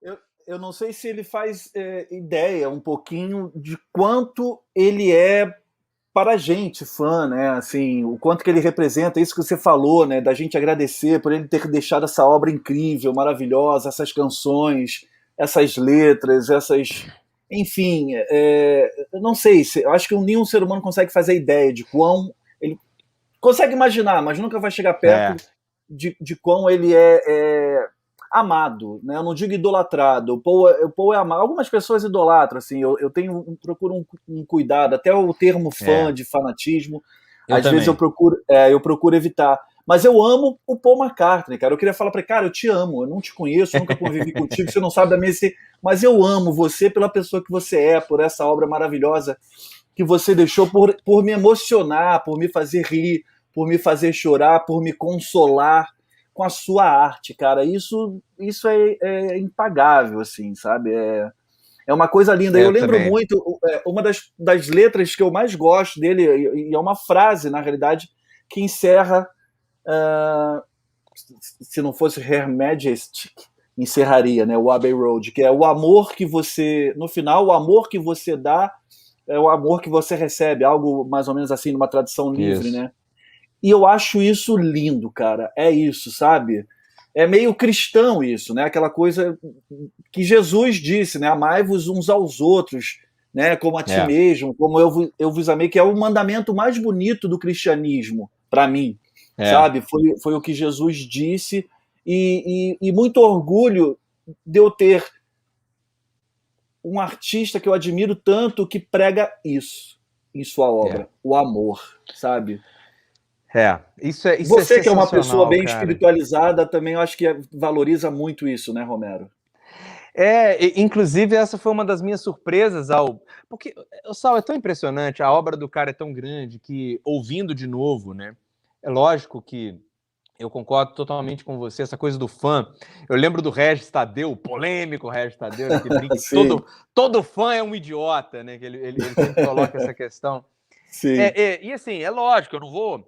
Eu, eu não sei se ele faz ideia um pouquinho de quanto ele é para a gente, fã, né? Assim, o quanto que ele representa, isso que você falou, né? Da gente agradecer por ele ter deixado essa obra incrível, maravilhosa, essas canções, essas letras, essas. Enfim, eu não sei, eu acho que nenhum ser humano consegue fazer ideia de quão. Ele consegue imaginar, mas nunca vai chegar É, perto de quão ele é amado, né? Eu não digo idolatrado. O Paul é amado. Algumas pessoas idolatram, assim. Eu procuro um cuidado, até o termo fã é. de fanatismo. Eu Às vezes também. eu procuro evitar. Mas eu amo o Paul McCartney, cara. Eu queria falar para ele, cara, eu te amo. Eu não te conheço, eu nunca convivi contigo, você não sabe da minha existência, mas eu amo você pela pessoa que você é, por essa obra maravilhosa que você deixou, por me emocionar, por me fazer rir, por me fazer chorar, por me consolar com a sua arte, cara. Isso é impagável, assim, sabe? É uma coisa linda. Eu Eu lembro também. muito, uma das letras que eu mais gosto dele, e é uma frase, na realidade, que encerra, uh, se não fosse Her Majestic, encerraria, né, o Abbey Road, que é o amor que você, no final, o amor que você dá é o amor que você recebe, algo mais ou menos assim, numa tradução livre, Isso. né? E eu acho isso lindo, cara. É isso, sabe? É meio cristão isso, né? Aquela coisa que Jesus disse, né? Amai-vos uns aos outros, né? Como a ti É, mesmo, como eu vos amei, que é o mandamento mais bonito do cristianismo, para mim, é. sabe? Foi o que Jesus disse e muito orgulho de eu ter um artista que eu admiro tanto que prega isso em sua É. obra, o amor, sabe? Isso é Você que é uma pessoa sensacional, bem cara. espiritualizada, também eu acho que valoriza muito isso, né, Romero? Inclusive, essa foi uma das minhas surpresas ao. Porque o Sal é tão impressionante, a obra do cara é tão grande que, ouvindo de novo, né? É lógico que eu concordo totalmente com você, essa coisa do fã. Eu lembro do Regis Tadeu, o polêmico Regis Tadeu, né, que brinca que Sim, todo fã é um idiota, né? Que ele sempre coloca essa questão. sim. E assim, é lógico, eu não vou.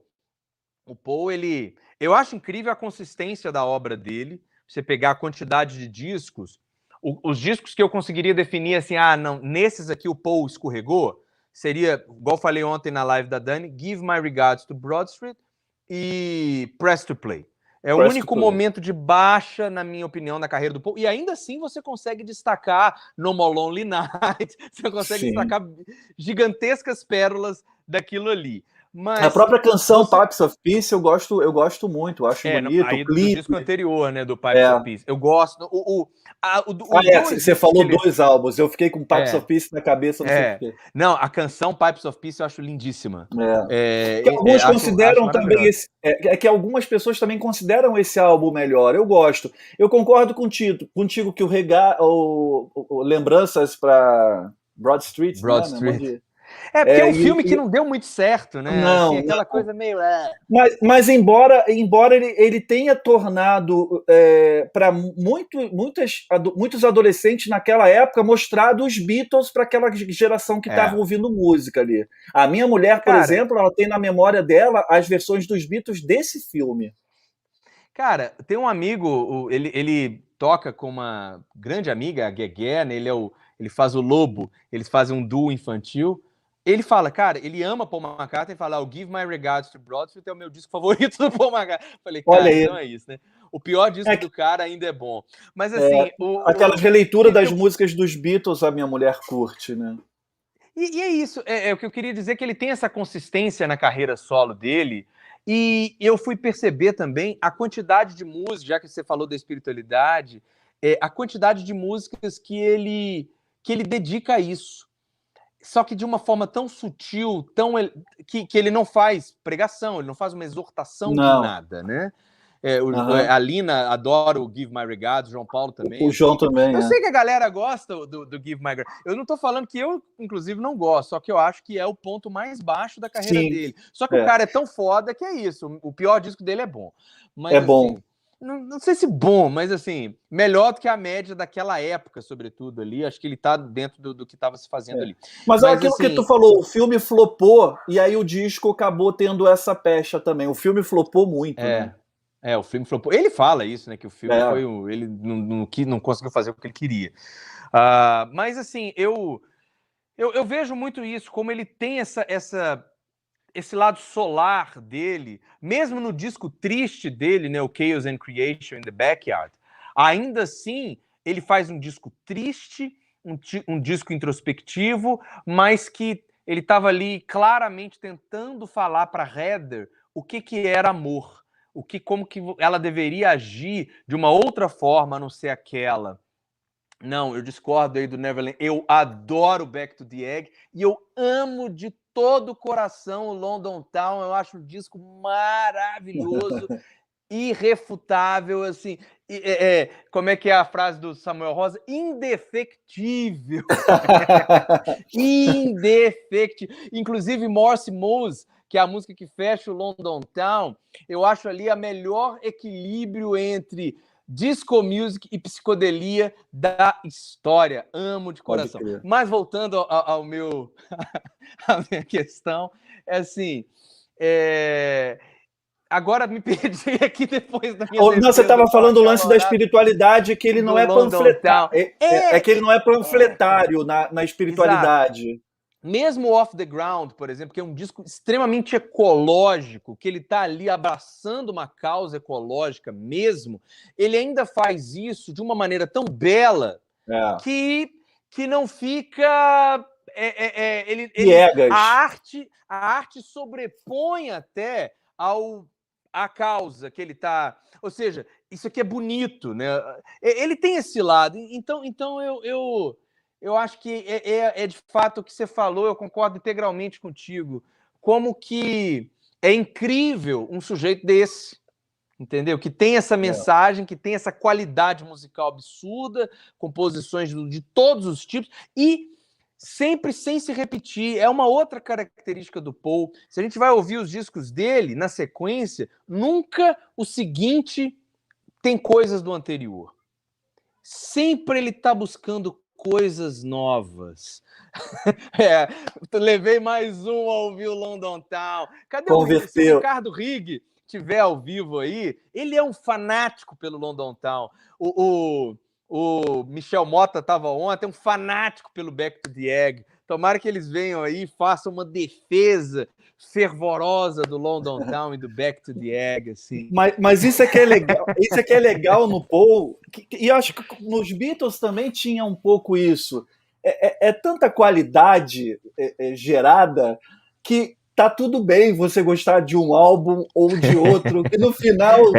O Paul, ele. Eu acho incrível a consistência da obra dele. Você pegar a quantidade de discos. Os discos que eu conseguiria definir assim, não, nesses aqui o Paul escorregou, seria, igual falei ontem na live da Dani, Give My Regards to Broad Street e Press to Play. É o Press to único play. momento de baixa, na minha opinião, da carreira do Paul. E ainda assim você consegue destacar No More Lonely Nights, você consegue Sim. destacar gigantescas pérolas daquilo ali. A Mas própria canção você, Pipes of Peace eu gosto muito, eu acho bonito, o aí do disco clipe. anterior, né, do Pipes of É. Peace. Eu gosto. Os dois Você discos que falou ele. dois álbuns, eu fiquei com Pipes of É, Peace na cabeça, não sei é. porquê. Não, a canção Pipes of Peace eu acho lindíssima. É. Que alguns Acho consideram também maravilhosa. que algumas pessoas também consideram esse álbum melhor. Eu gosto. Eu concordo contigo que o Lembranças para Broad Street, Broad né? Street. Porque é um filme que não deu muito certo, né? Assim, Não, aquela não. coisa meio. Mas embora ele tenha tornado para muitos adolescentes naquela época mostrado os Beatles para aquela geração que estava É. ouvindo música ali. A minha mulher, por Cara, exemplo, ela tem na memória dela as versões dos Beatles desse filme. tem um amigo, ele toca com uma grande amiga, a Guegué, né? Ele faz o Lobo, eles fazem um duo infantil. Ele fala, cara, ele ama Paul McCartney e fala, I'll give my regards to Broad Street, é o meu disco favorito do Paul McCartney. Falei, Olha cara, aí, então é isso, né? O pior disco é, do cara ainda é bom. Mas assim, aquelas releituras das eu, músicas dos Beatles a minha mulher curte, né? e é isso, é o que eu queria dizer, que ele tem essa consistência na carreira solo dele, e eu fui perceber também a quantidade de músicas, já que você falou da espiritualidade, a quantidade de músicas que ele dedica a isso. Só que de uma forma tão sutil, que ele não faz pregação, ele não faz uma exortação de Não. nada, né? Aham. A Lina adora o Give My Regards, o João Paulo também. O João também, Eu é. sei que a galera gosta do Give My Regards. Eu não tô falando que eu, inclusive, não gosto, só que eu acho que é o ponto mais baixo da carreira Sim, dele. Só que o é. cara é tão foda que é isso. O pior disco dele é bom. É Mas bom. assim, não sei se bom, mas assim, melhor do que a média daquela época, sobretudo ali. Acho que ele tá dentro do que estava se fazendo É. ali. Mas é Mas aquilo que tu assim, falou, o filme flopou e aí o disco acabou tendo essa pecha também. O filme flopou muito, né? é. O filme flopou. Ele fala isso, né? Que o filme É. ele não conseguiu fazer o que ele queria. Mas assim, eu vejo muito isso, como ele tem esse lado solar dele, mesmo no disco triste dele, né? O Chaos and Creation in the Backyard. Ainda assim, ele faz um disco triste, um disco introspectivo, mas que ele estava ali claramente tentando falar para Heather o que era amor, como que ela deveria agir de uma outra forma, a não ser aquela. Não, eu discordo aí do Neverland. Eu adoro Back to the Egg e eu amo de todo o coração o London Town. Eu acho um disco maravilhoso, irrefutável, assim. Como é que é a frase do Samuel Rosa? Indefectível. Indefectível. Inclusive, Morse Mose, que é a música que fecha o London Town, eu acho ali a melhor equilíbrio entre disco music e psicodelia da história. Amo de coração. Mas voltando ao meu a minha questão, é assim, agora me perdi aqui depois da minha Não, você estava falando o lance da espiritualidade, que ele não é panfletário. Que ele não é panfletário na espiritualidade. Exato. Mesmo Off the Ground, por exemplo, que é um disco extremamente ecológico, que ele está ali abraçando uma causa ecológica mesmo, ele ainda faz isso de uma maneira tão bela que não fica... a arte sobrepõe até a causa que ele está... Ou seja, isso aqui é bonito, né? Ele tem esse lado. Então eu acho que é de fato o que você falou, eu concordo integralmente contigo. Como que é incrível um sujeito desse, entendeu? Que tem essa mensagem, que tem essa qualidade musical absurda, composições de todos os tipos, e sempre sem se repetir. É uma outra característica do Paul. Se a gente vai ouvir os discos dele na sequência, nunca o seguinte tem coisas do anterior. Sempre ele está buscando coisas novas. Levei mais um a ouvir o London Town. Cadê o Ricardo Rigg? Tiver ao vivo aí, ele é um fanático pelo London Town. O Michel Mota estava ontem, um fanático pelo Back to the Egg. Tomara que eles venham aí e façam uma defesa fervorosa do London Town e do Back to the Egg, assim. Mas isso é que é legal, isso é que é legal no Paul, e eu acho que nos Beatles também tinha um pouco isso. É tanta qualidade gerada que tá tudo bem você gostar de um álbum ou de outro, que no final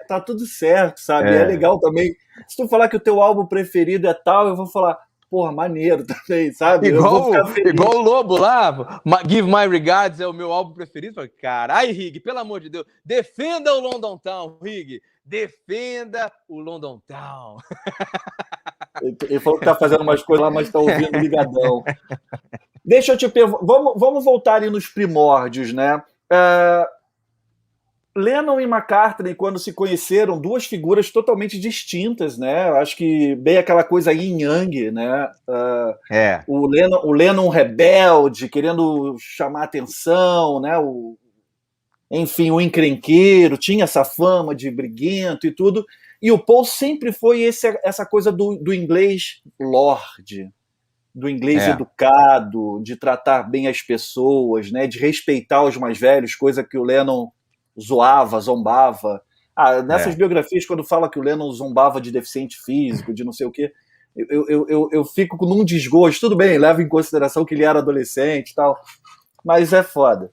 tá tudo certo, sabe? É legal também. Se tu falar que o teu álbum preferido é tal, eu vou falar, porra, maneiro também, sabe? Igual o Lobo lá, Give My Regards é o meu álbum preferido. Carai, Rigg, pelo amor de Deus, defenda o London Town, Rigg. Defenda o London Town. Ele falou que tá fazendo umas coisas lá, mas tá ouvindo ligadão. Deixa eu te perguntar, vamos voltar ali nos primórdios, né? Lennon e McCartney, quando se conheceram, duas figuras totalmente distintas, né? Acho que bem aquela coisa yin yang, né? O Lennon rebelde, querendo chamar atenção, né? Enfim, o encrenqueiro, tinha essa fama de briguento e tudo. E o Paul sempre foi essa coisa do inglês lord, do inglês educado, de tratar bem as pessoas, né? De respeitar os mais velhos, coisa que o Lennon zoava, zombava. Nessas biografias, quando fala que o Lennon zombava de deficiente físico, de não sei o quê, eu fico num desgosto. Tudo bem, levo em consideração que ele era adolescente e tal, mas é foda.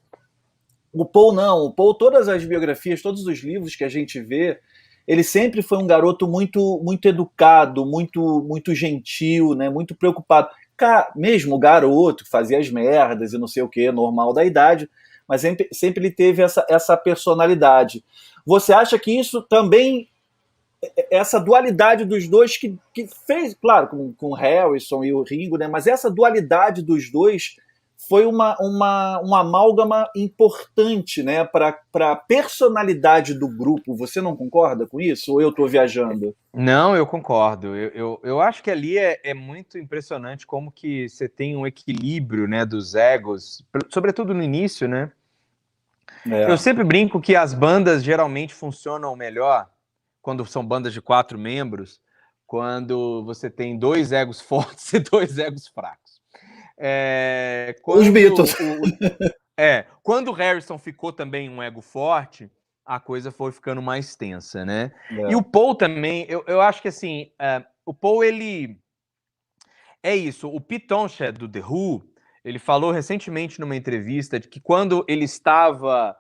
O Paul não. O Paul, todas as biografias, todos os livros que a gente vê, ele sempre foi um garoto muito, muito educado, muito, muito gentil, né? Muito preocupado. Mesmo o garoto que fazia as merdas e não sei o quê, normal da idade, mas sempre ele teve essa personalidade. Você acha que isso também, essa dualidade dos dois que fez, claro, com o Harrison e o Ringo, né, mas essa dualidade dos dois foi uma amálgama importante, né, para a personalidade do grupo. Você não concorda com isso? Ou eu estou viajando? Não, eu concordo. Eu acho que ali é muito impressionante como que você tem um equilíbrio, né, dos egos, sobretudo no início, né? Eu É. sempre brinco que as bandas geralmente funcionam melhor quando são bandas de 4 membros, quando você tem 2 egos fortes e 2 egos fracos. Os Beatles. Quando o Harrison ficou também um ego forte, a coisa foi ficando mais tensa, né? E o É. Paul também, eu acho que assim, o Paul, ele... É isso, o Pete Townshend, do The Who, ele falou recentemente numa entrevista de que quando ele estava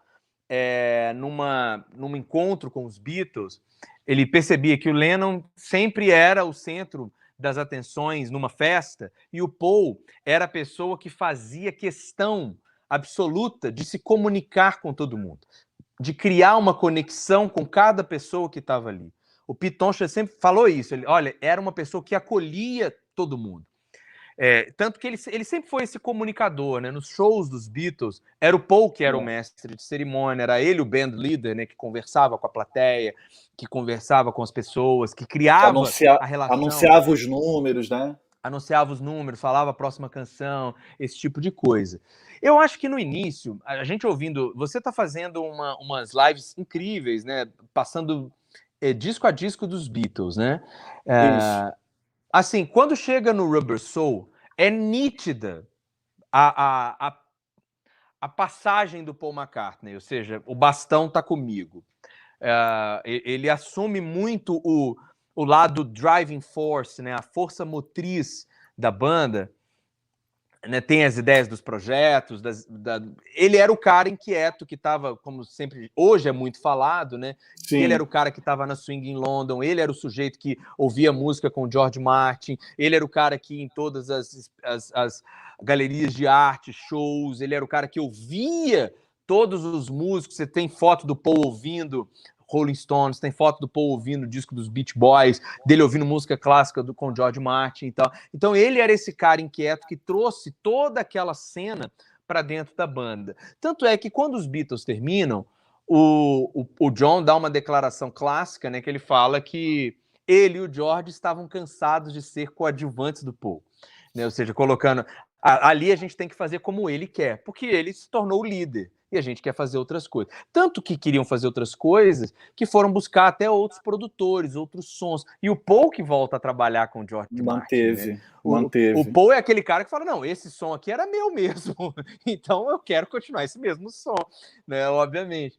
num encontro com os Beatles, ele percebia que o Lennon sempre era o centro das atenções numa festa e o Paul era a pessoa que fazia questão absoluta de se comunicar com todo mundo, de criar uma conexão com cada pessoa que estava ali. O Pete Townshend sempre falou isso. Olha, era uma pessoa que acolhia todo mundo. Tanto que ele sempre foi esse comunicador, né? Nos shows dos Beatles, era o Paul que era o mestre de cerimônia, era ele o band leader, né? Que conversava com a plateia, que conversava com as pessoas, que criava a relação, Anunciava os números, né? anunciava os números, falava a próxima canção, esse tipo de coisa. Eu acho que no início, a gente ouvindo, você está fazendo umas lives incríveis, né? Passando disco a disco dos Beatles, né? Isso. Assim, quando chega no Rubber Soul, é nítida a passagem do Paul McCartney, ou seja, o bastão tá comigo. Ele assume muito o lado driving force, né, a força motriz da banda, né, tem as ideias dos projetos, ele era o cara inquieto que estava, como sempre, hoje é muito falado, né? Que ele era o Sim. cara que estava na Swing em London, ele era o sujeito que ouvia música com George Martin, ele era o cara que em todas as galerias de arte, shows, ele era o cara que ouvia todos os músicos. Você tem foto do Paul ouvindo Rolling Stones, tem foto do Paul ouvindo o disco dos Beach Boys, dele ouvindo música clássica com George Martin e tal. Então ele era esse cara inquieto que trouxe toda aquela cena para dentro da banda. Tanto é que quando os Beatles terminam, o John dá uma declaração clássica, né, que ele fala que ele e o George estavam cansados de ser coadjuvantes do Paul, né? Ou seja, colocando ali a gente tem que fazer como ele quer, porque ele se tornou o líder e a gente quer fazer outras coisas. Tanto que queriam fazer outras coisas que foram buscar até outros produtores, outros sons. E o Paul que volta a trabalhar com o George Martin, né? O Paul é aquele cara que fala, não, esse som aqui era meu mesmo, então eu quero continuar esse mesmo som, né? Obviamente.